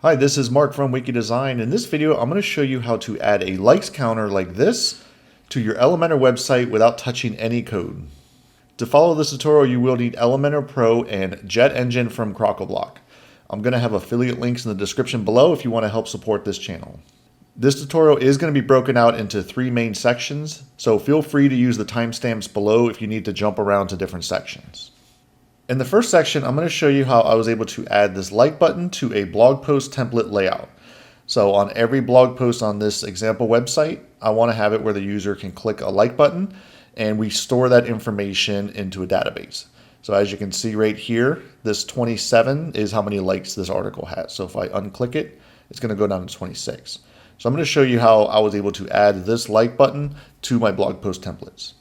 Hi, this is Mark from Wiki Design. In this video, I'm going to show you how to add a likes counter like this to your Elementor website without touching any code. To follow this tutorial, you will need Elementor Pro and JetEngine from Crockleblock. I'm going to have affiliate links in the description below if you want to help support this channel. This tutorial is going to be broken out into 3 main sections, so feel free to use the timestamps below if you need to jump around to different sections. In the first section, I'm going to show you how I was able to add this like button to a blog post template layout. So on every blog post on this example website, I want to have it where the user can click a like button and we store that information into a database. So as you can see right here, this 27 is how many likes this article has. So if I unclick it, it's going to go down to 26. So I'm going to show you how I was able to add this like button to my blog post templates.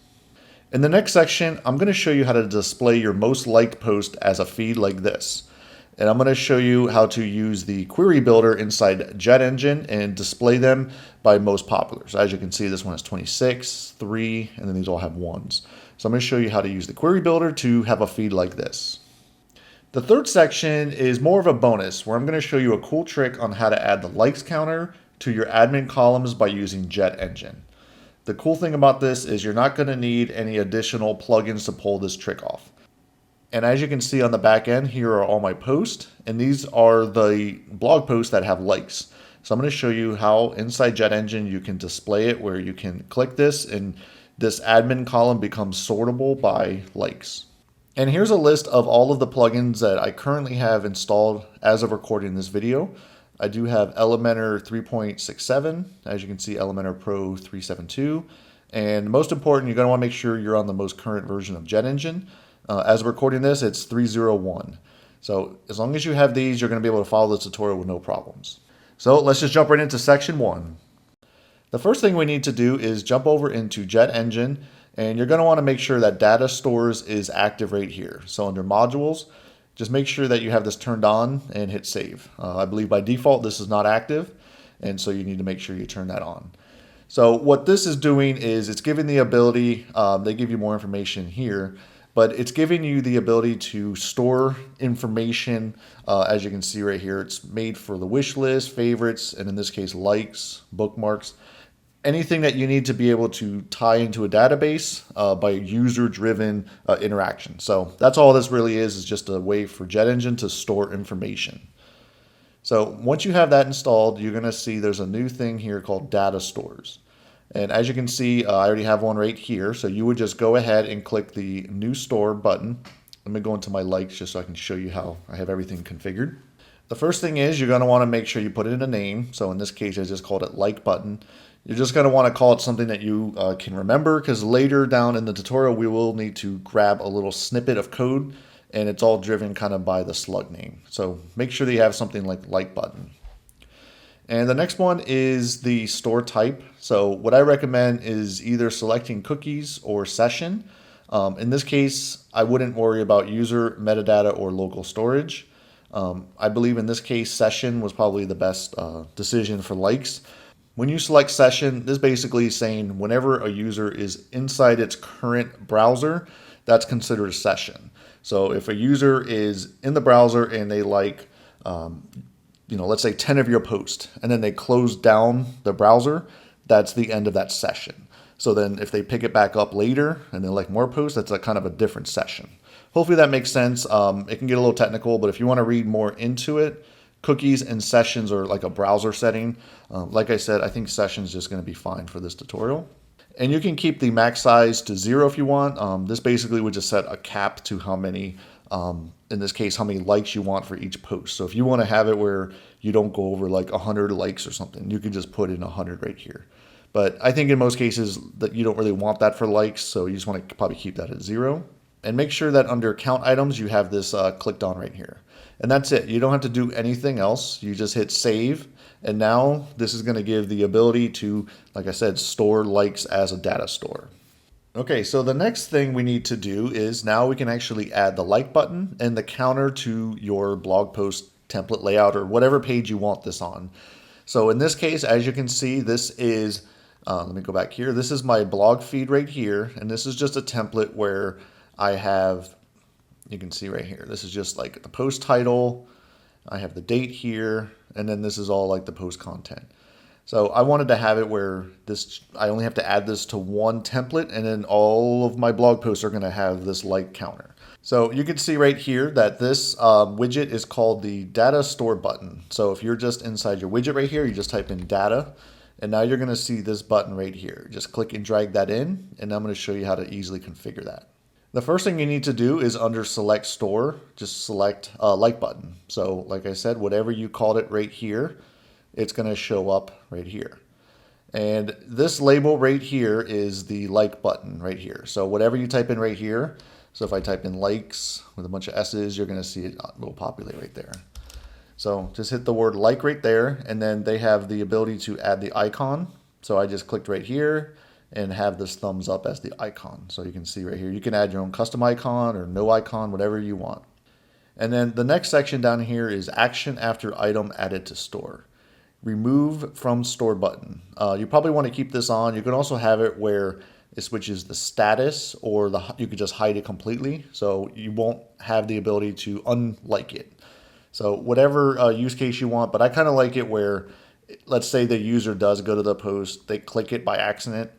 In the next section, I'm going to show you how to display your most liked post as a feed like this. And I'm going to show you how to use the query builder inside JetEngine and display them by most popular. So as you can see, this one has 26, 3, and then these all have 1s. So I'm going to show you how to use the query builder to have a feed like this. The third section is more of a bonus where I'm going to show you a cool trick on how to add the likes counter to your admin columns by using JetEngine. The cool thing about this is you're not going to need any additional plugins to pull this trick off. And as you can see on the back end, here are all my posts, and these are the blog posts that have likes. So I'm going to show you how inside JetEngine you can display it where you can click this and this admin column becomes sortable by likes. And here's a list of all of the plugins that I currently have installed as of recording this video. I do have Elementor 3.67, as you can see Elementor Pro 372, and most important, you're going to want to make sure you're on the most current version of JetEngine. As of recording this, it's 301. So as long as you have these, you're going to be able to follow this tutorial with no problems. So let's just jump right into section 1. The first thing we need to do is jump over into JetEngine, and you're going to want to make sure that data stores is active right here. So under modules, just make sure that you have this turned on and hit save. I believe by default this is not active, and so you need to make sure you turn that on. So what this is doing is it's giving the ability, they give you more information here, but it's giving you the ability to store information. As you can see right here, it's made for the wish list, favorites, and in this case likes, bookmarks. Anything that you need to be able to tie into a database by user-driven interaction. So that's all this really is just a way for JetEngine to store information. So once you have that installed, you're going to see there's a new thing here called data stores. And as you can see, I already have one right here. So you would just go ahead and click the new store button. Let me go into my likes just so I can show you how I have everything configured. The first thing is you're going to want to make sure you put it in a name. So in this case, I just called it like button. You're just going to want to call it something that you can remember, because later down in the tutorial we will need to grab a little snippet of code, and it's all driven kind of by the slug name. So make sure that you have something like button. And the next one is the store type. So what I recommend is either selecting cookies or session. In this case, I wouldn't worry about user, metadata, or local storage. I believe in this case session was probably the best decision for likes. When you select session, this basically is saying whenever a user is inside its current browser, that's considered a session. So if a user is in the browser and they like, let's say 10 of your posts, and then they close down the browser, that's the end of that session. So then if they pick it back up later and they like more posts, that's a kind of a different session. Hopefully that makes sense. It can get a little technical, but if you want to read more into it, cookies and sessions are like a browser setting. Like I said, I think sessions is just going to be fine for this tutorial. And you can keep the max size to 0 if you want. This basically would just set a cap to how many, in this case, how many likes you want for each post. So if you want to have it where you don't go over like 100 likes or something, you can just put in 100 right here. But I think in most cases that you don't really want that for likes, so you just want to probably keep that at 0. And make sure that under count items, you have this clicked on right here. And that's it. You don't have to do anything else. You just hit save. And now this is going to give the ability to, like I said, store likes as a data store. Okay, so the next thing we need to do is now we can actually add the like button and the counter to your blog post template layout or whatever page you want this on. So in this case, as you can see, this is, let me go back here. This is my blog feed right here. And this is just a template where I have, you can see right here, this is just like the post title. I have the date here. and then this is all like the post content. So I wanted to have it where I only have to add this to one template, and then all of my blog posts are going to have this like counter. So you can see right here that this widget is called the data store button. So if you're just inside your widget right here, you just type in data, and now you're going to see this button right here. Just click and drag that in, and I'm going to show you how to easily configure that. The first thing you need to do is under select store, just select like button. So like I said, whatever you called it right here, it's going to show up right here. And this label right here is the like button right here. So whatever you type in right here, so if I type in likes with a bunch of S's, you're going to see it will populate right there. So just hit the word like right there, and then they have the ability to add the icon. So I just clicked right here and have this thumbs up as the icon. So you can see right here, you can add your own custom icon or no icon, whatever you want. And then the next section down here is action after item added to store. Remove from store button. You probably want to keep this on. You can also have it where it switches the status, or you could just hide it completely. So you won't have the ability to unlike it. So whatever use case you want, but I kind of like it where, let's say the user does go to the post, they click it by accident,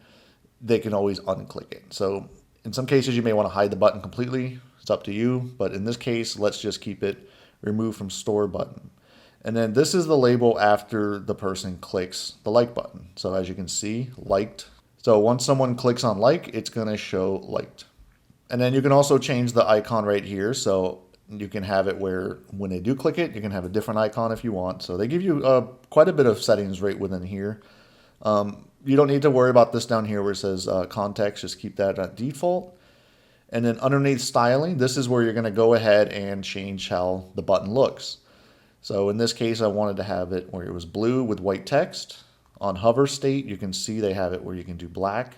they can always unclick it. So in some cases you may want to hide the button completely. It's up to you. But in this case, let's just keep it remove from store button. And then this is the label after the person clicks the like button. So as you can see, liked. So once someone clicks on like, it's going to show liked. And then you can also change the icon right here. So you can have it where when they do click it, you can have a different icon if you want. So they give you quite a bit of settings right within here. You don't need to worry about this down here where it says context. Just keep that at default. And then underneath styling, this is where you're going to go ahead and change how the button looks. So in this case, I wanted to have it where it was blue with white text. On hover state, you can see they have it where you can do black.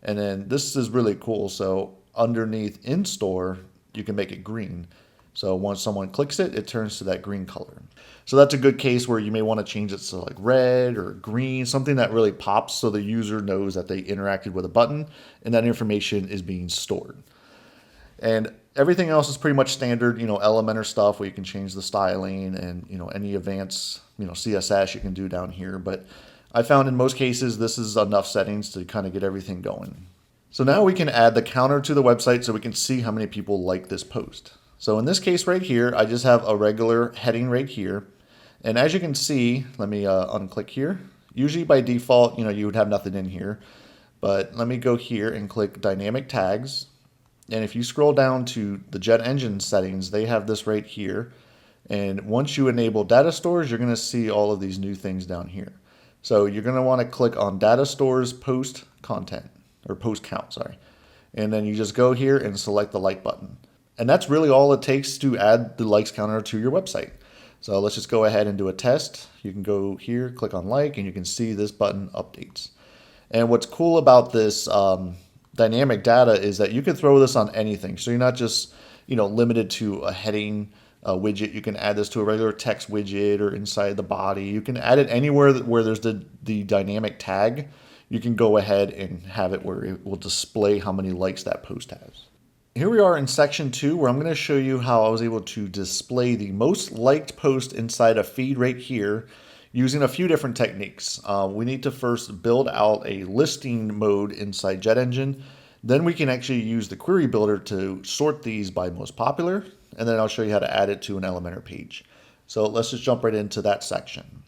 And then this is really cool. So underneath in store, you can make it green. So once someone clicks it, it turns to that green color. So that's a good case where you may want to change it to like red or green, something that really pops so the user knows that they interacted with a button and that information is being stored. And everything else is pretty much standard, Elementor stuff where you can change the styling and, any advanced, CSS you can do down here. But I found in most cases, this is enough settings to kind of get everything going. So now we can add the counter to the website so we can see how many people like this post. So in this case right here, I just have a regular heading right here. And as you can see, let me unclick here. Usually by default, you would have nothing in here. But let me go here and click dynamic tags. And if you scroll down to the JetEngine settings, they have this right here. And once you enable data stores, you're going to see all of these new things down here. So you're going to want to click on data stores post content, or post count, sorry. And then you just go here and select the like button. And that's really all it takes to add the likes counter to your website. So let's just go ahead and do a test. You can go here, click on like, and you can see this button updates. And what's cool about this dynamic data is that you can throw this on anything. So you're not just, limited to a heading widget. You can add this to a regular text widget or inside the body. You can add it anywhere where there's the dynamic tag. You can go ahead and have it where it will display how many likes that post has. Here we are in section 2 where I'm going to show you how I was able to display the most liked post inside a feed right here using a few different techniques. We need to first build out a listing mode inside JetEngine. Then we can actually use the query builder to sort these by most popular. And then I'll show you how to add it to an Elementor page. So let's just jump right into that section.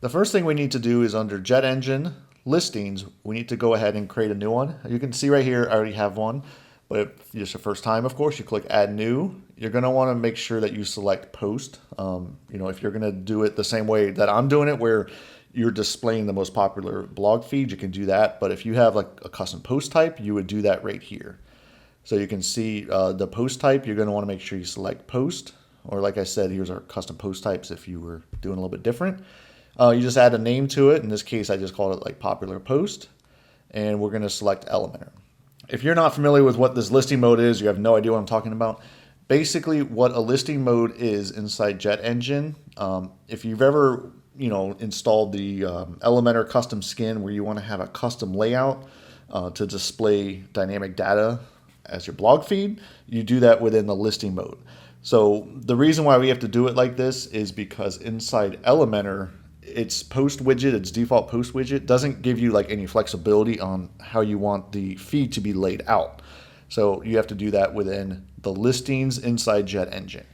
The first thing we need to do is under JetEngine listings, we need to go ahead and create a new one. You can see right here, I already have one. But if it's your first time, of course, you click Add New. You're going to want to make sure that you select Post. If you're going to do it the same way that I'm doing it, where you're displaying the most popular blog feed, you can do that. But if you have like a custom post type, you would do that right here. So you can see the post type. You're going to want to make sure you select Post. Or like I said, here's our custom post types if you were doing a little bit different. You just add a name to it. In this case, I just called it like popular post. And we're going to select Elementor. If you're not familiar with what this listing mode is, you have no idea what I'm talking about. Basically, what a listing mode is inside JetEngine, if you've ever installed the Elementor custom skin where you want to have a custom layout to display dynamic data as your blog feed, you do that within the listing mode. So the reason why we have to do it like this is because inside Elementor, its post widget, its default post widget, doesn't give you like any flexibility on how you want the feed to be laid out. So you have to do that within the listings inside JetEngine.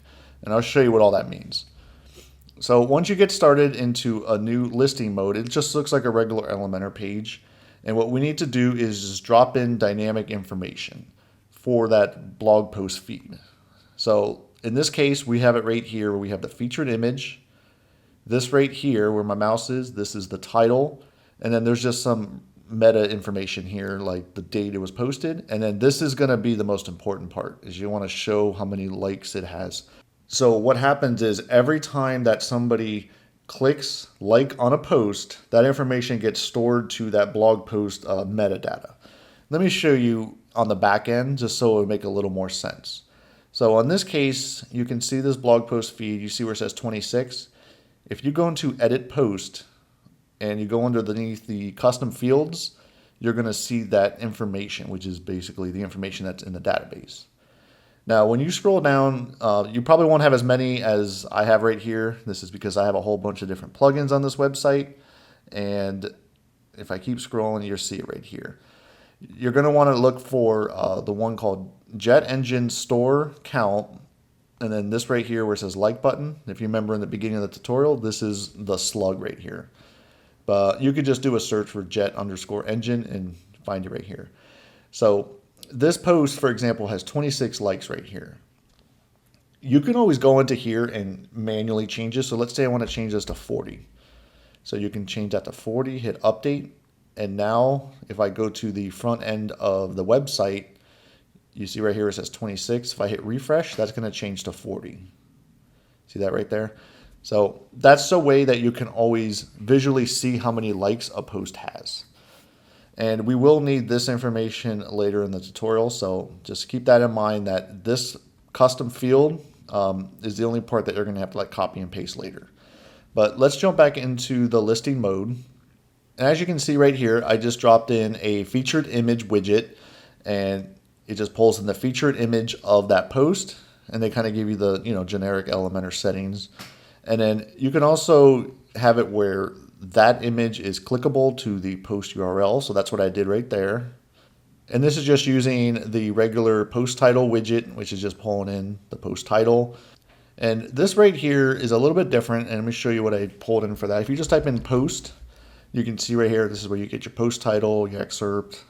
And I'll show you what all that means. So once you get started into a new listing mode, it just looks like a regular Elementor page. And what we need to do is just drop in dynamic information for that blog post feed. So in this case, we have it right here where we have the featured image. This right here where my mouse is, this is the title. And then there's just some meta information here, like the date it was posted. And then this is going to be the most important part, is you want to show how many likes it has. So what happens is every time that somebody clicks like on a post, that information gets stored to that blog post metadata. Let me show you on the back end just so it would make a little more sense. So in this case, you can see this blog post feed. You see where it says 26. If you go into edit post and you go underneath the custom fields, you're going to see that information, which is basically the information that's in the database. Now, when you scroll down, you probably won't have as many as I have right here. This is because I have a whole bunch of different plugins on this website. And if I keep scrolling, you'll see it right here. You're going to want to look for the one called JetEngine Store Count. And then this right here where it says like button. If you remember in the beginning of the tutorial, this is the slug right here. But you could just do a search for jet_engine and find it right here. So this post, for example, has 26 likes right here. You can always go into here and manually change this. So let's say I want to change this to 40. So you can change that to 40, hit update. And now if I go to the front end of the website, you see right here it says 26. If I hit refresh, that's going to change to 40. See that right there? So that's the way that you can always visually see how many likes a post has. And we will need this information later in the tutorial, so just keep that in mind that this custom field is the only part that you're going to have to like copy and paste later. But let's jump back into the listing mode. And as you can see right here, I just dropped in a featured image widget, and it just pulls in the featured image of that post, and they kind of give you the generic Elementor settings. And then you can also have it where that image is clickable to the post URL. So that's what I did right there. And this is just using the regular post title widget, which is just pulling in the post title. And this right here is a little bit different. And let me show you what I pulled in for that. If you just type in post, you can see right here, this is where you get your post title, your excerpt,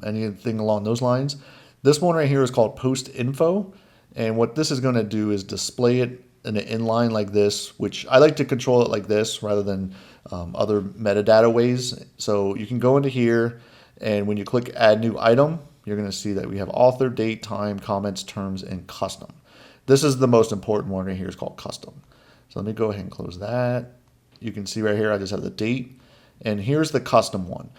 anything along those lines. This one right here is called post info. And what this is going to do is display it in an inline like this, which I like to control it like this rather than other metadata ways. So you can go into here, and when you click add new item, you're going to see that we have author, date, time, comments, terms, and custom. This is the most important one right here. It's called custom. So let me go ahead and close that. You can see right here I just have the date, and here's the custom one.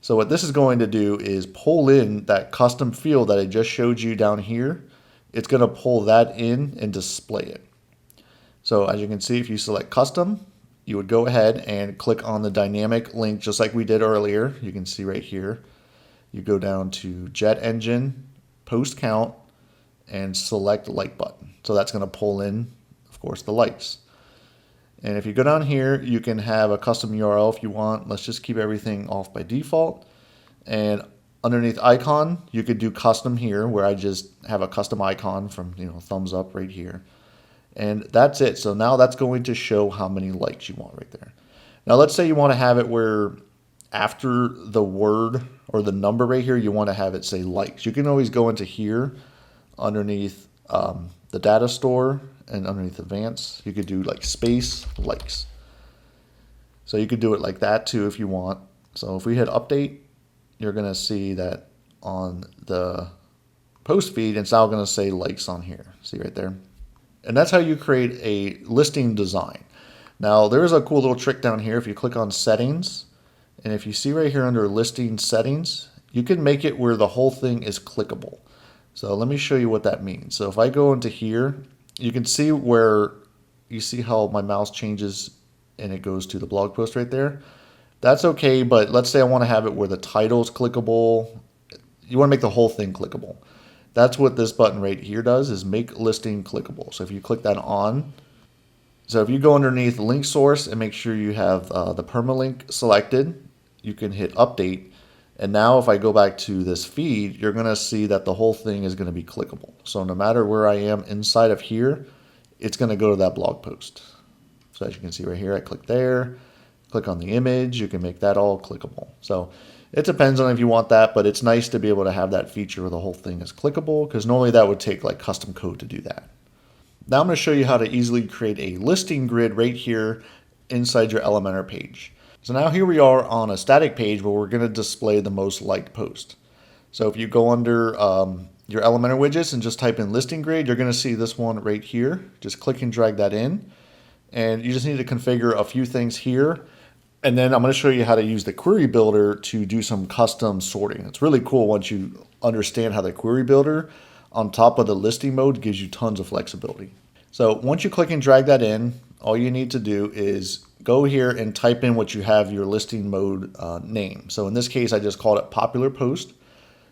So what this is going to do is pull in that custom field that I just showed you down here. It's going to pull that in and display it. So as you can see, if you select custom, you would go ahead and click on the dynamic link just like we did earlier. You can see right here. You go down to JetEngine, post count, and select like button. So that's going to pull in, of course, the likes. And if you go down here, you can have a custom URL if you want. Let's just keep everything off by default. And underneath icon, you could do custom here, where I just have a custom icon from thumbs up right here. And that's it. So now that's going to show how many likes you want right there. Now let's say you want to have it where after the word or the number right here, you want to have it say likes. You can always go into here underneath the data store, and underneath advanced, you could do like space likes. So you could do it like that too if you want. So if we hit update, you're going to see that on the post feed, it's now going to say likes on here. See right there? And that's how you create a listing design. Now there's a cool little trick down here. If you click on settings, and if you see right here under listing settings, you can make it where the whole thing is clickable. So let me show you what that means. So if I go into here, you can see where you see how my mouse changes and it goes to the blog post right there. That's okay, but let's say I want to have it where the title is clickable. You want to make the whole thing clickable. That's what this button right here does, is make listing clickable. So if you click that on, so if you go underneath link source and make sure you have the permalink selected, you can hit update. And now if I go back to this feed, you're going to see that the whole thing is going to be clickable. So no matter where I am inside of here, it's going to go to that blog post. So as you can see right here, I click there, click on the image, you can make that all clickable. So it depends on if you want that, but it's nice to be able to have that feature where the whole thing is clickable, because normally that would take like custom code to do that. Now I'm going to show you how to easily create a listing grid right here inside your Elementor page. So now here we are on a static page where we're going to display the most liked post. So if you go under your Elementor widgets and just type in listing grid, you're going to see this one right here. Just click and drag that in. And you just need to configure a few things here. And then I'm going to show you how to use the query builder to do some custom sorting. It's really cool once you understand how the query builder on top of the listing mode gives you tons of flexibility. So once you click and drag that in, all you need to do is go here and type in what you have your listing mode name. So in this case, I just called it popular post.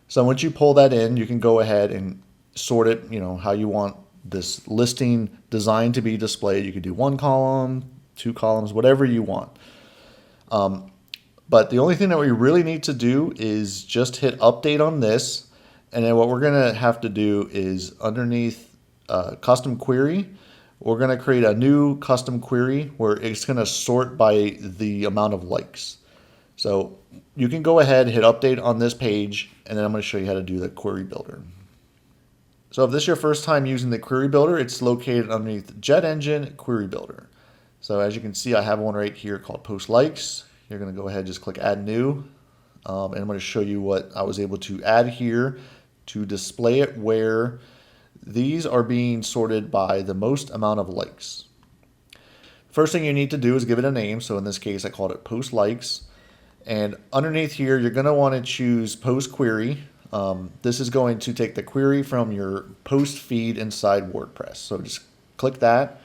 So once you pull that in, you can go ahead and sort it, how you want this listing design to be displayed. You could do 1 column, 2 columns, whatever you want. But the only thing that we really need to do is just hit update on this. And then what we're going to have to do is underneath custom query, we're going to create a new custom query where it's going to sort by the amount of likes. So you can go ahead, hit update on this page, and then I'm going to show you how to do the query builder. So if this is your first time using the query builder, it's located underneath JetEngine query builder. So as you can see, I have one right here called post likes. You're going to go ahead and just click add new. And I'm going to show you what I was able to add here to display it where these are being sorted by the most amount of likes. First thing you need to do is give it a name. So in this case, I called it post likes. And underneath here, you're going to want to choose post query. This is going to take the query from your post feed inside WordPress. So just click that.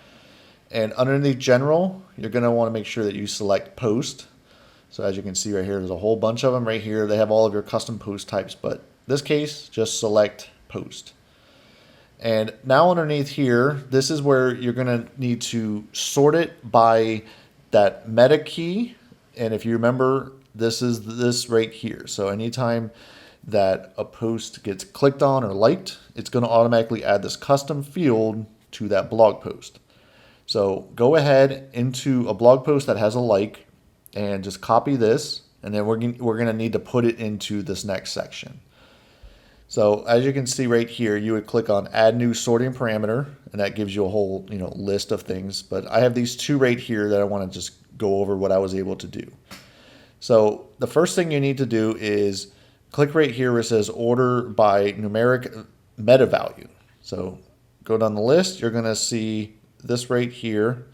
And underneath general, you're going to want to make sure that you select post. So as you can see right here, there's a whole bunch of them right here. They have all of your custom post types, but in this case, just select post. And now underneath here, this is where you're going to need to sort it by that meta key. And if you remember, this is this right here. So anytime that a post gets clicked on or liked, it's going to automatically add this custom field to that blog post. So go ahead into a blog post that has a like and just copy this. And then we're going to need to put it into this next section. So as you can see right here, you would click on add new sorting parameter, and that gives you a whole list of things. But I have these two right here that I want to just go over what I was able to do. So the first thing you need to do is click right here where it says order by numeric meta value. So go down the list, you're going to see this right here.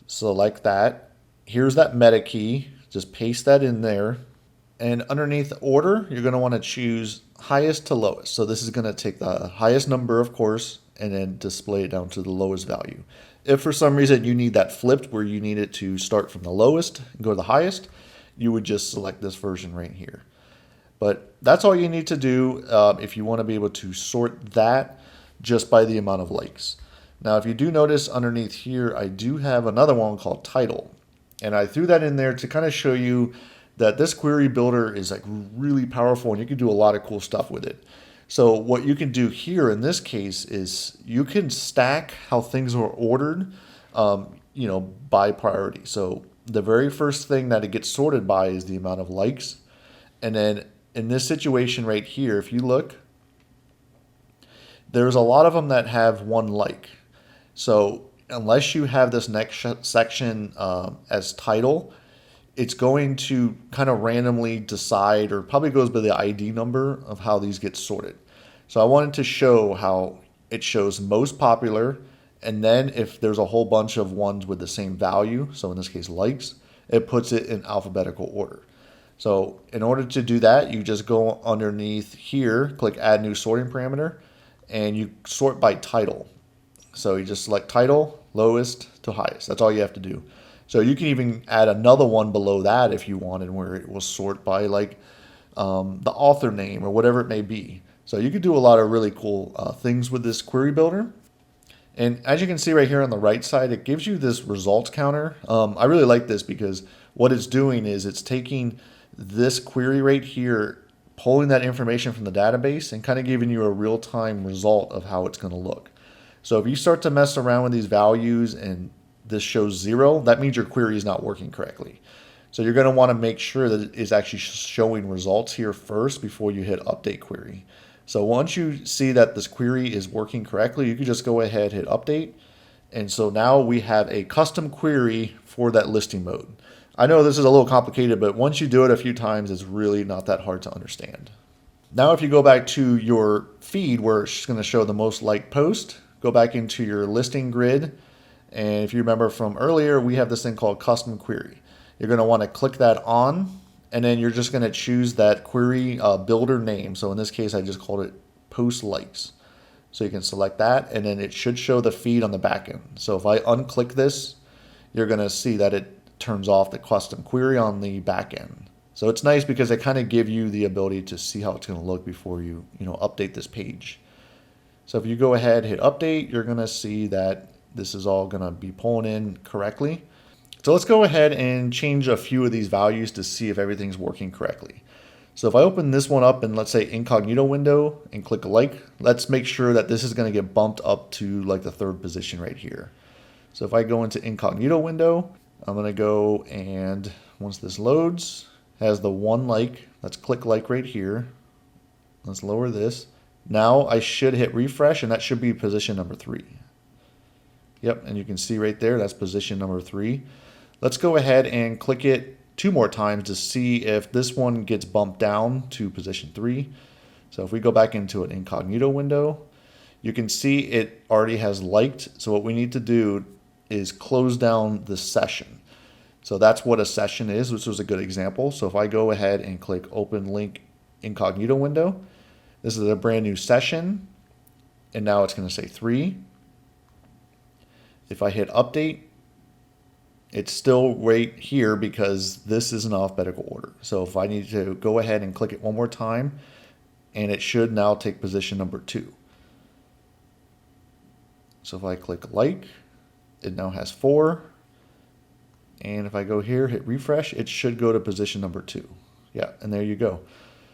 Select that. Here's that meta key. Just paste that in there. And underneath order, you're going to want to choose highest to lowest. So this is going to take the highest number, of course, and then display it down to the lowest value. If for some reason you need that flipped where you need it to start from the lowest and go to the highest, you would just select this version right here. But that's all you need to do if you want to be able to sort that just by the amount of likes. Now, if you do notice underneath here, I do have another one called title. And I threw that in there to kind of show you that this query builder is like really powerful and you can do a lot of cool stuff with it. So what you can do here in this case is you can stack how things are ordered, by priority. So the very first thing that it gets sorted by is the amount of likes. And then in this situation right here, if you look, there's a lot of them that have 1 like. So unless you have this next section as title, it's going to kind of randomly decide, or probably goes by the ID number of how these get sorted. So I wanted to show how it shows most popular, and then if there's a whole bunch of ones with the same value, so in this case likes, it puts it in alphabetical order. So in order to do that, you just go underneath here, click add new sorting parameter, and you sort by title. So you just select title, lowest to highest. That's all you have to do. So you can even add another one below that if you wanted, where it will sort by like the author name or whatever it may be. So you could do a lot of really cool things with this query builder. And as you can see right here on the right side, it gives you this results counter. I really like this because what it's doing is it's taking this query right here, pulling that information from the database and kind of giving you a real-time result of how it's going to look. So if you start to mess around with these values and this shows 0, that means your query is not working correctly. So you're going to want to make sure that it is actually showing results here first before you hit update query. So once you see that this query is working correctly, you can just go ahead, hit update. And so now we have a custom query for that listing mode. I know this is a little complicated, but once you do it a few times, it's really not that hard to understand. Now, if you go back to your feed where it's going to show the most liked post, go back into your listing grid. And if you remember from earlier, we have this thing called custom query. You're going to want to click that on, and then you're just going to choose that query builder name. So in this case, I just called it post likes. So you can select that, and then it should show the feed on the back end. So if I unclick this, you're going to see that it turns off the custom query on the back end. So it's nice because they kind of give you the ability to see how it's going to look before you update this page. So if you go ahead, hit update, you're going to see that this is all going to be pulling in correctly. So let's go ahead and change a few of these values to see if everything's working correctly. So if I open this one up in, let's say, incognito window and click like, let's make sure that this is going to get bumped up to like the 3rd position right here. So if I go into incognito window, I'm going to go, and once this loads, has the 1 like, let's click like right here. Let's lower this. Now I should hit refresh, and that should be position number 3. Yep, and you can see right there, that's position number 3. Let's go ahead and click it 2 more times to see if this one gets bumped down to position 3. So if we go back into an incognito window, you can see it already has liked. So what we need to do is close down the session. So that's what a session is, which was a good example. So if I go ahead and click open link incognito window, this is a brand new session, and now it's going to say 3. If I hit update, it's still right here because this is in alphabetical order. So if I need to go ahead and click it one more time, and it should now take position number 2. So if I click like, it now has 4. And if I go here, hit refresh, it should go to position number 2. Yeah, and there you go.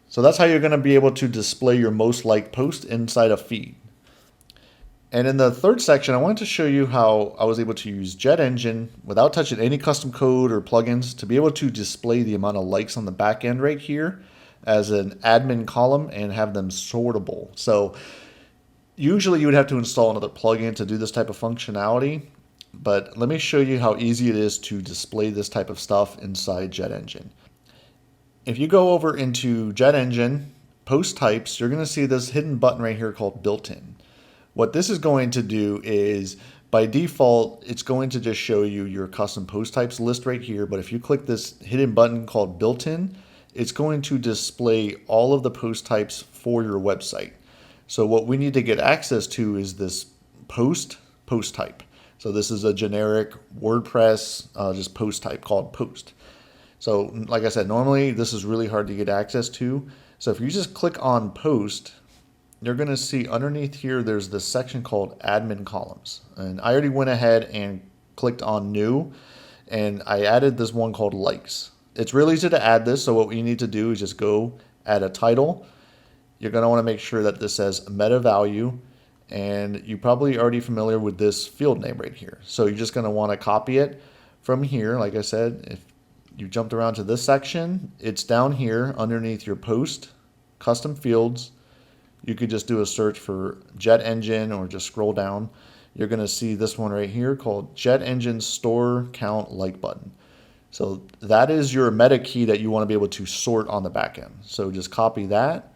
So that's how you're going to be able to display your most liked post inside a feed. And in the 3rd section, I wanted to show you how I was able to use JetEngine without touching any custom code or plugins to be able to display the amount of likes on the back end right here as an admin column and have them sortable. So usually you would have to install another plugin to do this type of functionality, but let me show you how easy it is to display this type of stuff inside JetEngine. If you go over into JetEngine, post types, you're going to see this hidden button right here called built-in. What this is going to do is, by default, it's going to just show you your custom post types list right here. But if you click this hidden button called built-in, it's going to display all of the post types for your website. So what we need to get access to is this post type. So this is a generic WordPress just post type called post. So like I said, normally this is really hard to get access to. So if you just click on post, you're going to see underneath here, there's this section called admin columns. And I already went ahead and clicked on new, and I added this one called likes. It's really easy to add this. So what we need to do is just go add a title. You're going to want to make sure that this says meta value, and you're probably already familiar with this field name right here. So you're just going to want to copy it from here. Like I said, if you jumped around to this section, it's down here underneath your post, custom fields. You could just do a search for JetEngine or just scroll down. You're going to see this one right here called JetEngine Store Count Like Button. So that is your meta key that you want to be able to sort on the back end. So just copy that,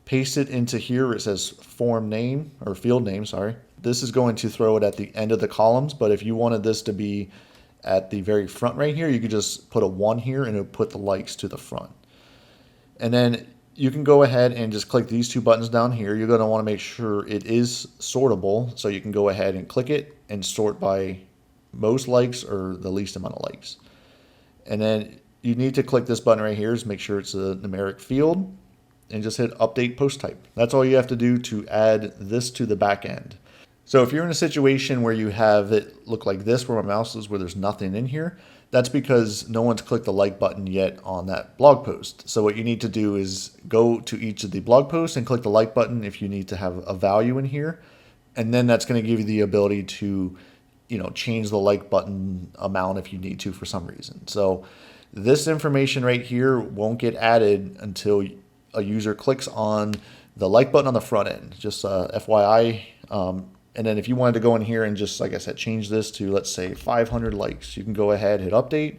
paste it into here where it says form name or field name, sorry. This is going to throw it at the end of the columns, but if you wanted this to be at the very front right here, you could just put a 1 here and it would put the likes to the front. And then you can go ahead and just click these 2 buttons down here. You're going to want to make sure it is sortable, so you can go ahead and click it and sort by most likes or the least amount of likes. And then you need to click this button right here to make sure it's a numeric field. and just hit update post type. That's all you have to do to add this to the back end. So if you're in a situation where you have it look like this, where my mouse is, where there's nothing in here, that's because no one's clicked the like button yet on that blog post. So what you need to do is go to each of the blog posts and click the like button if you need to have a value in here. And then that's going to give you the ability to, change the like button amount if you need to for some reason. So this information right here won't get added until a user clicks on the like button on the front end. Just FYI. And then if you wanted to go in here and just, like I said, change this to, let's say, 500 likes, you can go ahead, hit update.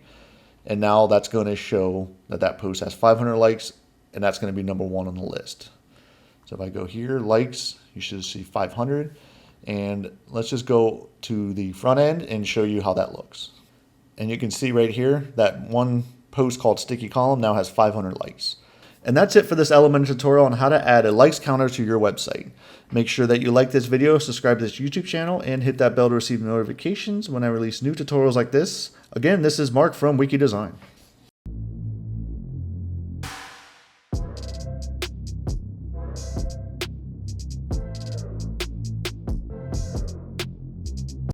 And now that's going to show that that post has 500 likes, and that's going to be number 1 on the list. So if I go here, likes, you should see 500. And let's just go to the front end and show you how that looks. And you can see right here that one post called Sticky Column now has 500 likes. And that's it for this Elementor tutorial on how to add a likes counter to your website. Make sure that you like this video, subscribe to this YouTube channel, and hit that bell to receive notifications when I release new tutorials like this. Again, this is Mark from Wiki Design.